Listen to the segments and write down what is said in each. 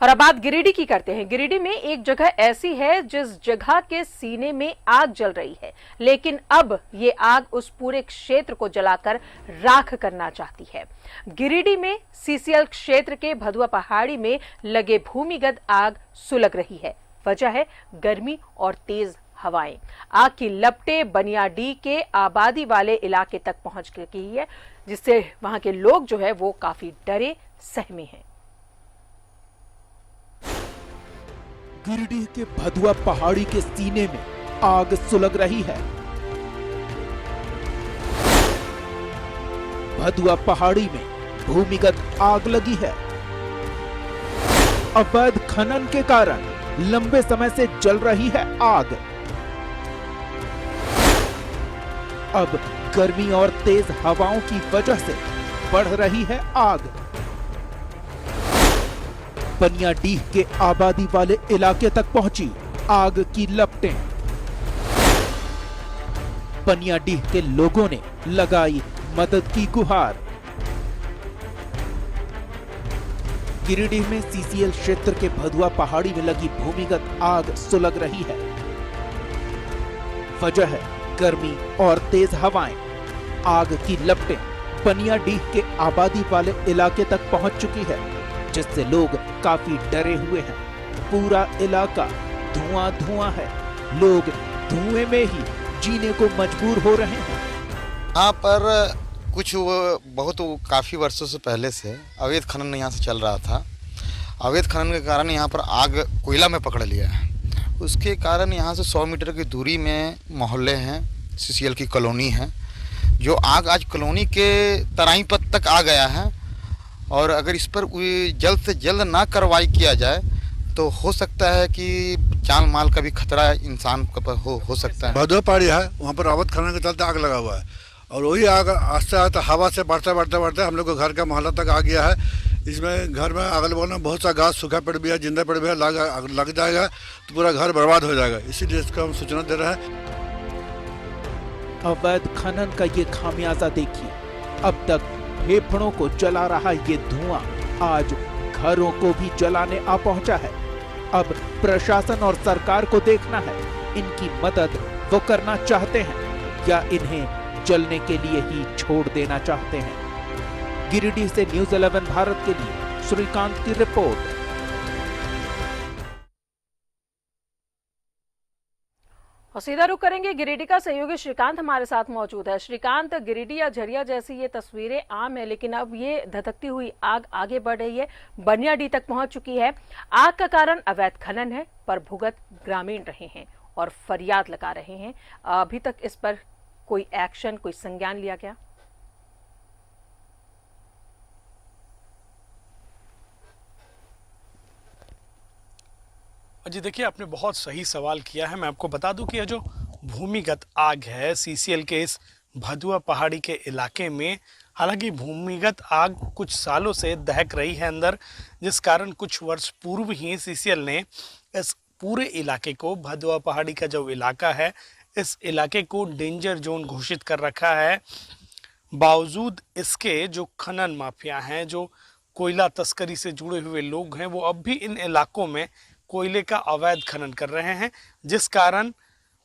और अब बात गिरिडीह की करते हैं। गिरिडीह में एक जगह ऐसी है जिस जगह के सीने में आग जल रही है, लेकिन अब ये आग उस पूरे क्षेत्र को जलाकर राख करना चाहती है। गिरिडीह में सीसीएल क्षेत्र के भदुआ पहाड़ी में लगे भूमिगत आग सुलग रही है। वजह है गर्मी और तेज हवाएं। आग की लपटें बनियाडीह के आबादी वाले इलाके तक पहुंच गई है, जिससे वहां के लोग जो है वो काफी डरे सहमे हैं। गिरिडीह के भदुआ पहाड़ी के सीने में आग सुलग रही है। भदुआ पहाड़ी में भूमिगत आग लगी है। अवैध खनन के कारण लंबे समय से जल रही है आग। अब गर्मी और तेज हवाओं की वजह से बढ़ रही है आग। बनियाडीह के आबादी वाले इलाके तक पहुंची आग की लपटें। बनियाडीह के लोगों ने लगाई मदद की गुहार। गिरिडीह में सीसीएल क्षेत्र के भदुआ पहाड़ी में लगी भूमिगत आग सुलग रही है। वजह है गर्मी और तेज हवाएं। आग की लपटें बनियाडीह के आबादी वाले इलाके तक पहुंच चुकी है, जिससे लोग काफी डरे हुए हैं। पूरा इलाका धुआं धुआं है। लोग धुएं में ही जीने को मजबूर हो रहे हैं। यहाँ पर बहुत काफ़ी वर्षों से पहले से अवैध खनन यहाँ से चल रहा था। अवैध खनन के कारण यहाँ पर आग कोयला में पकड़ लिया है। उसके कारण यहाँ से 100 मीटर की दूरी में मोहल्ले हैं, सीसीएल की कॉलोनी है, जो आग आज कॉलोनी के तराई पथ तक आ गया है। और अगर इस पर जल्द से जल्द ना कार्रवाई किया जाए तो हो सकता है कि जान माल का भी खतरा इंसान पर हो सकता है। भदुआ पहाड़ी है, वहाँ पर अवैध खनन के चलते आग लगा हुआ है और वही आग आस्ते आस्ते हवा से बढ़ते बढ़ते बढ़ते हम लोग के घर का मोहल्ला तक आ गया है। इसमें घर में अगल बगल में बहुत सा घास सूखा पेड़ भी है, जिंदा पेड़ भी है, लग जाएगा तो पूरा घर बर्बाद हो जाएगा। इसीलिए इसका हम सूचना दे रहे हैं। अवैध खनन का ये खामियाजा देखिए। अब तक फेफड़ों को जला रहा ये धुआं आज घरों को भी जलाने आ पहुंचा है। अब प्रशासन और सरकार को देखना है, इनकी मदद वो करना चाहते हैं या इन्हें जलने के लिए ही छोड़ देना चाहते हैं। गिरिडीह से न्यूज़ 11 भारत के लिए श्रीकांत की रिपोर्ट। और सीधा रुख करेंगे गिरिडीह का। सहयोगी श्रीकांत हमारे साथ मौजूद है। श्रीकांत, गिरिडीह या झरिया जैसी ये तस्वीरें आम है, लेकिन अब ये धधकती हुई आग आगे बढ़ रही है, बनियाडीह तक पहुंच चुकी है। आग का कारण अवैध खनन है, पर भुगत ग्रामीण रहे हैं और फरियाद लगा रहे हैं। अभी तक इस पर कोई एक्शन, कोई संज्ञान लिया गया? जी देखिए, आपने बहुत सही सवाल किया है। मैं आपको बता दूं कि यह जो भूमिगत आग है सीसीएल के इस भदुआ पहाड़ी के इलाके में, हालांकि भूमिगत आग कुछ सालों से दहक रही है अंदर, जिस कारण कुछ वर्ष पूर्व ही सीसीएल ने इस पूरे इलाके को, भदुआ पहाड़ी का जो इलाका है, इस इलाके को डेंजर जोन घोषित कर रखा है। बावजूद इसके जो खनन माफिया हैं, जो कोयला तस्करी से जुड़े हुए लोग हैं, वो अब भी इन इलाकों में कोयले का अवैध खनन कर रहे हैं, जिस कारण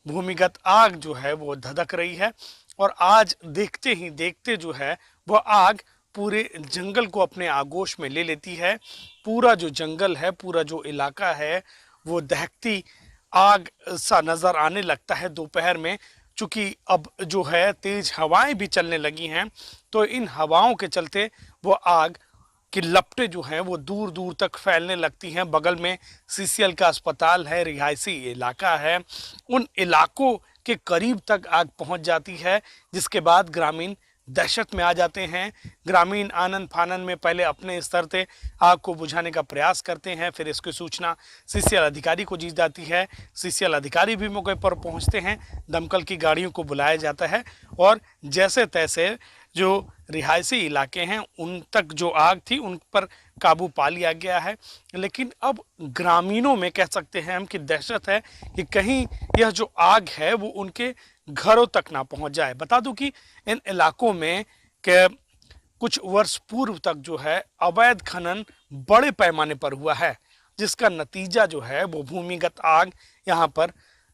भूमिगत आग जो है वो धधक रही है। और आज देखते ही देखते जो है वह आग पूरे जंगल को अपने आगोश में ले लेती है। पूरा जो जंगल है, पूरा जो इलाका है, वो दहकती आग सा नज़र आने लगता है दोपहर में। चूँकि अब जो है तेज हवाएं भी चलने लगी हैं, तो इन हवाओं के चलते वो आग कि लपटें जो हैं वो दूर दूर तक फैलने लगती हैं। बगल में सीसीएल का अस्पताल है, रिहायशी इलाका है, उन इलाकों के करीब तक आग पहुंच जाती है, जिसके बाद ग्रामीण दहशत में आ जाते हैं। ग्रामीण आनन फानन में पहले अपने स्तर से आग को बुझाने का प्रयास करते हैं, फिर इसकी सूचना सीसीएल अधिकारी को दी जाती है। सीसीएल अधिकारी भी मौके पर पहुंचते हैं, दमकल की गाड़ियों को बुलाया जाता है और जैसे तैसे जो रिहायशी इलाके हैं उन तक जो आग थी उन पर काबू पा लिया गया है। लेकिन अब ग्रामीणों में कह सकते हैं हम कि दहशत है कि कहीं यह जो आग है वो उनके घरों तक ना पहुंच जाए। बता दूं कि इन इलाकों में के कुछ वर्ष पूर्व तक जो है अवैध खनन बड़े पैमाने पर हुआ है। जिसका नतीजा जो है वो भूमिगत आग यहाँ पर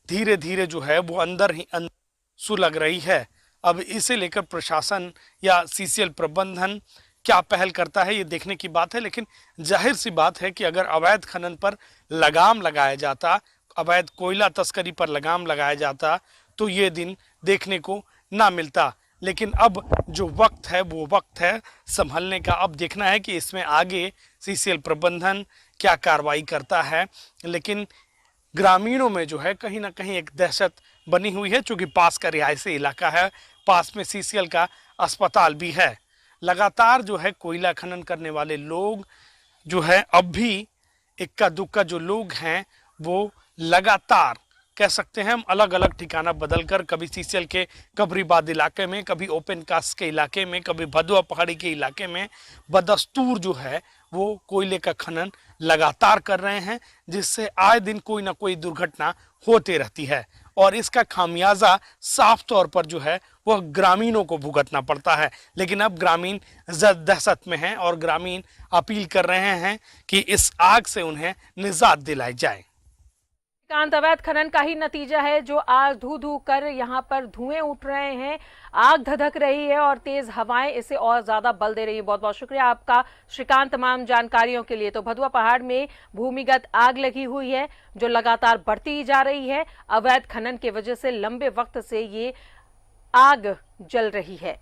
धीरे धीरे जो है वो अंदर ही अंदर सुलग रही है। अब इसे लेकर प्रशासन या सीसीएल प्रबंधन क्या पहल करता है ये देखने की बात है, लेकिन जाहिर सी बात है कि अगर अवैध खनन पर लगाम लगाया जाता, अवैध कोयला तस्करी पर लगाम लगाया जाता तो ये दिन देखने को ना मिलता। लेकिन अब जो वक्त है वो वक्त है संभलने का। अब देखना है कि इसमें आगे सीसीएल प्रबंधन क्या कार्रवाई करता है। लेकिन ग्रामीणों में जो है कहीं ना कहीं एक दहशत बनी हुई है, चूंकि पास का रिहायशी इलाका है, पास में सीसीएल का अस्पताल भी है। लगातार जो है कोयला खनन करने वाले लोग जो है अब भी इक्का दुक्का जो लोग हैं वो लगातार कह सकते हैं हम अलग अलग ठिकाना बदलकर, कभी सीसीएल के कबरीबाद इलाके में, कभी ओपन कास्ट के इलाके में, कभी भदुआ पहाड़ी के इलाके में बदस्तूर जो है वो कोयले का खनन लगातार कर रहे हैं, जिससे आए दिन कोई ना कोई दुर्घटना होती रहती है और इसका खामियाजा साफ तौर पर जो है वह ग्रामीणों को भुगतना पड़ता है। लेकिन अब ग्रामीण दहशत में हैं और ग्रामीण अपील कर रहे हैं कि इस आग से उन्हें निजात दिलाई जाए। श्रीकांत, अवैध खनन का ही नतीजा है जो आज धू धू कर यहाँ पर धुएं उठ रहे हैं, आग धधक रही है और तेज हवाएं इसे और ज्यादा बल दे रही है। बहुत बहुत शुक्रिया आपका श्रीकांत तमाम जानकारियों के लिए। तो भदुआ पहाड़ में भूमिगत आग लगी हुई है जो लगातार बढ़ती जा रही है। अवैध खनन की वजह से लंबे वक्त से ये आग जल रही है।